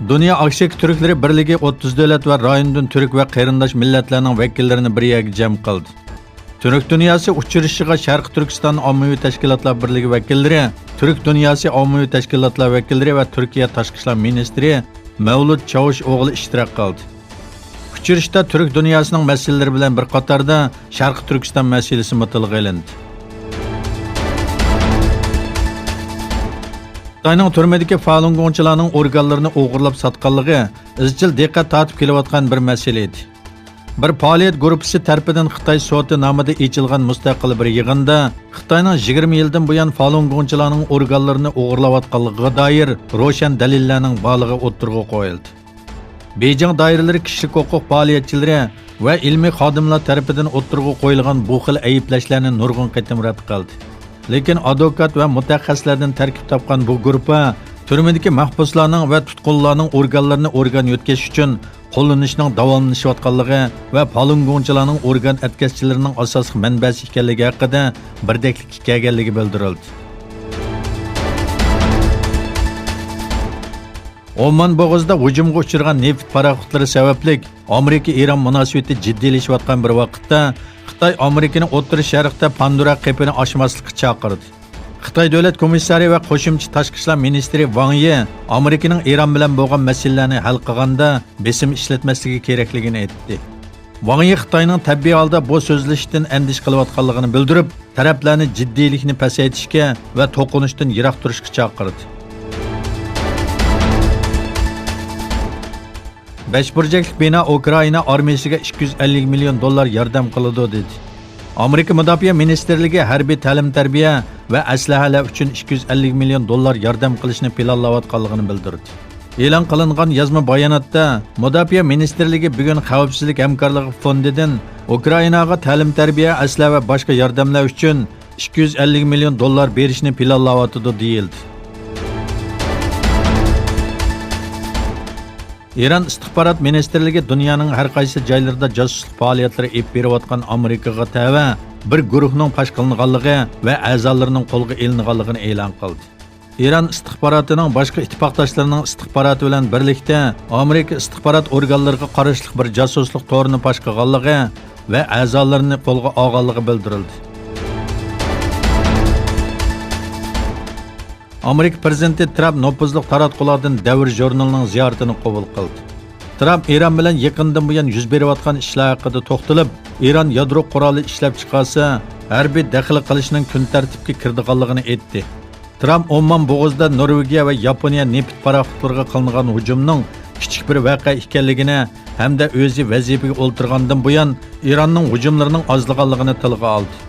Dünya Akşek Türkleri Birligi 30 devlet ve rayondan Türk ve qarindosh millatlarning vakillarini bir yerga jam qildi. Türk dünyası uçuruşuga Şarkı Türkistan Ommaviy Tashkilotlar Birligi vakillari, Türk dünyası Ommaviy Tashkilotlar vakillari ve Türkiye Tashqi ishlar ministri Mavlud Chavush o'g'li ishtirok qildi. Uçuruşda Türk dünyasının meseleleri bilen bir qatorda Şarkı Türkistan meselesi mutlaq qilindi. Xitoyning turmadagi Falun Gongchilarning organlarini o'g'irlab sotganligi izchil diqqat tortib kelayotgan bir masala edi. Bir faoliyat guruhi tarafidan Xitoy soti nomida ochilgan mustaqil bir yig'inda Xitoyning 20 yildan buyon Falun Gongchilarning organlarini o'g'irlayotganligiga doir ro'shan dalillarning borligi o'ttirg'a qo'yildi. Beijing doiralari kishilik huquq faoliyatchilari va ilmiy xodimlar tarafidan o'ttirg'a qo'yilgan bu xil ayblashlarni nurg'un qatim rad qildi. Lekin advokat ve mutaxassislardan tarkib topgan bu guruha turmadagi mahbuslarning va tutqunlarning organlarini organ yetkazish uchun qo'llanishning davomlanishayotganligi va Falun Gongchilarning organ atkazchilarining asosiy manbasi ekanligi haqida birdeklik kelganligi bildirildi. Oman bo'g'izida hujumga uchragan neft paraxotlari sababli Amerika-Eron munosabati jiddiylashayotgan bir vaqtda Xitoy Amerikaning O'rta Sharqda Pandora qapini ochmaslikka chaqirdi. Xitoy davlat komissari va qo'shimcha tashqi ishlar ministri Wang Yi Amerikaning Eron bilan bo'lgan masalalarni hal qilganda besim ishlatmasligi kerakligini aytdi. Wang Yi Xitoyning tabiiy holda bu so'zlashishdan andish qilayotganligini bildirib, taraflarni jiddiylikni pasaytishga va to'qinishdan yiroq turishga chaqirdi. 5 burchakli bina Ukraina armiyasiga 250 milyon dollar yordam qiladi dedi. Amerika Mudofaa Ministrligi harbiy ta'lim-tarbiya va aslahalar uchun 250 milyon dollar yordam qilishni planlayotganligini bildirdi. E'lon qilingan yozma bayonotda Mudofaa Ministrligi bugun Xavfsizlik hamkorligi fondidan Ukrainaga ta'lim-tarbiya, aslah va boshqa yordamlar uchun 250 milyon dollar berishni planlayotdi deyildi. İran İstihbarat Ministerligi dunyoning har qaysi joylarida josuslik faoliyatlari olib berayotgan Amerikaga tava bir guruhning fosh qilinganligi va a'zolarining qo'lga ilinganligini e'lon qildi. İran istihbaratining boshqa ittifoqdoshlarining istihbaroti bilan birlikda Amerika istihbarat organlariga qarashli bir josuslik to'rini fosh qilganligi va a'zolarini qo'lga olganligi bildirildi. Amerika prezidenti Trump nopuzluq taratqulardan Davr jurnalining ziyoratini qabul qildi. Trump Eron bilan yaqindan buyon yuz berayotgan ishlar haqida to'xtalib, Eron yadro quroli ishlab chiqarsa, harbiy daxl qilishning kun tartibga kirdiganligini aytdi. Trump Oman bo'g'izida Norvegiya va Yaponiya neft paraxotlariga qilingan hujumning kichik bir voqea ekanligini hamda o'zi vazifaga o'ltirgandan buyon Eronning hujumlarining ozliganligini tilga oldi.